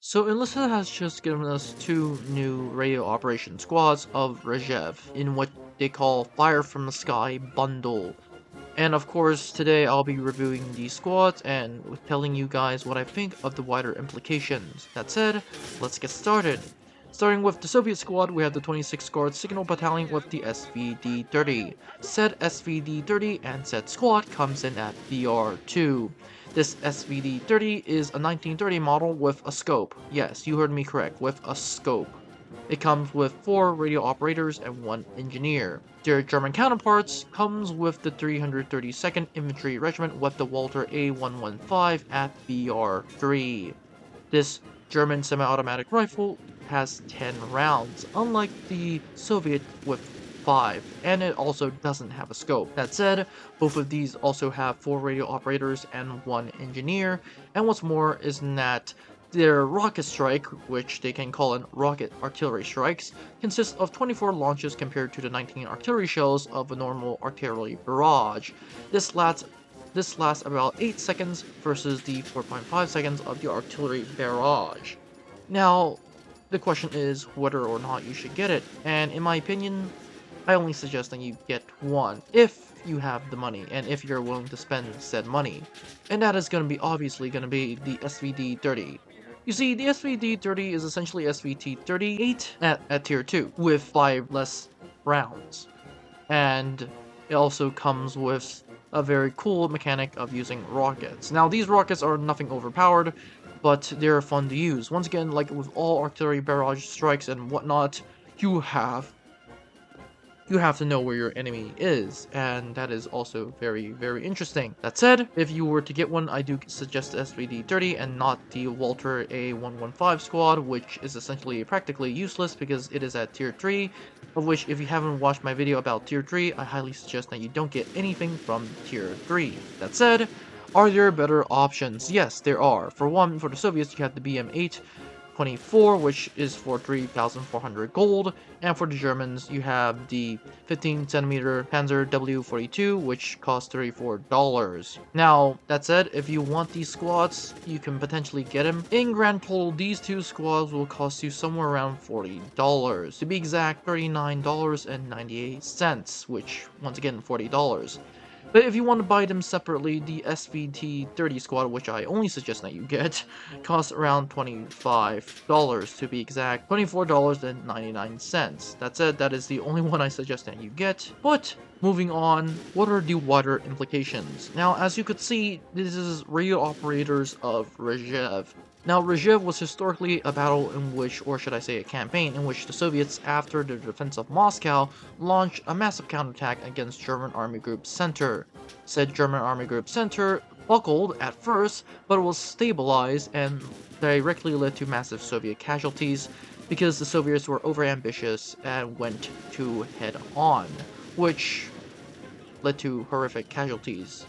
So Enlisted has just given us two new radio operation squads of Regev in what they call Fire from the Sky Bundle. And of course, today I'll be reviewing these squads and telling you guys what I think of the wider implications. That said, let's get started. Starting with the Soviet squad, we have the 26th Guard Signal Battalion with the SVD-30. Said SVD-30 and said squad comes in at BR2. This SVD-30 is a 1930 model with a scope. Yes, you heard me correct, with a scope. It comes with 4 radio operators and 1 engineer. Their German counterparts comes with the 332nd Infantry Regiment with the Walter A115 at BR3. This German semi-automatic rifle has 10 rounds, unlike the Soviet with 5, and it also doesn't have a scope. That said, both of these also have 4 radio operators and 1 engineer, and what's more is that their rocket strike, which they can call an rocket artillery strikes, consists of 24 launches compared to the 19 artillery shells of a normal artillery barrage. This lasts about 8 seconds versus the 4.5 seconds of the artillery barrage. Now, the question is whether or not you should get it, and in my opinion, I only suggest that you get one if you have the money and if you're willing to spend said money. And that is obviously going to be the SVD-30. You see, the SVD-30 is essentially SVT-38 at tier 2 with 5 less rounds. And it also comes with a very cool mechanic of using rockets. Now, these rockets are nothing overpowered, but they're fun to use. Once again, like with all artillery barrage strikes and whatnot, you have to know where your enemy is, and that is also very, very interesting. That said, if you were to get one, I do suggest the SVD-30 and not the Walter A115 squad, which is essentially practically useless because it is at tier 3, of which if you haven't watched my video about tier 3, I highly suggest that you don't get anything from tier 3. That said, are there better options? Yes, there are. For one, for the Soviets, you have the BM-8, 24, which is for 3,400 gold, and for the Germans, you have the 15cm Panzer W42, which costs $34. Now, that said, if you want these squads, you can potentially get them. In grand total, these two squads will cost you somewhere around $40. To be exact, $39.98, which, once again, $40. But if you want to buy them separately, the SVT-30 squad, which I only suggest that you get, costs around $25 to be exact, $24.99. That said, that is the only one I suggest that you get. But moving on, what are the wider implications? Now, as you could see, this is radio operators of Regev. Now, Regev was historically a battle in which, or should I say a campaign, in which the Soviets, after the defense of Moscow, launched a massive counterattack against German Army Group Center. Said German Army Group Center buckled at first, but it was stabilized and directly led to massive Soviet casualties because the Soviets were overambitious and went to head on, which led to horrific casualties.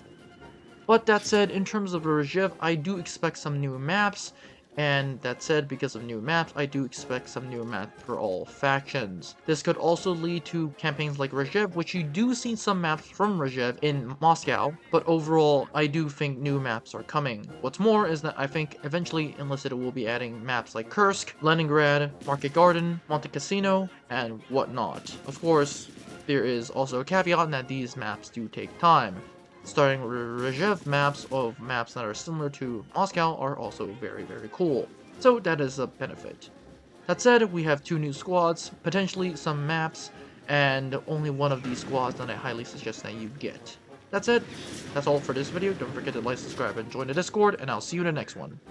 But that said, in terms of Regev, I do expect some new maps, and that said, because of new maps, I do expect some new maps for all factions. This could also lead to campaigns like Regev, which you do see some maps from Regev in Moscow, but overall, I do think new maps are coming. What's more is that I think eventually Enlisted will be adding maps like Kursk, Leningrad, Market Garden, Monte Cassino, and whatnot. Of course, there is also a caveat that these maps do take time. Starting Regev maps of maps that are similar to Moscow are also very, very cool. So that is a benefit. That said, we have 2 new squads, potentially some maps, and only one of these squads that I highly suggest that you get. That's it. That's all for this video. Don't forget to like, subscribe, and join the Discord, and I'll see you in the next one.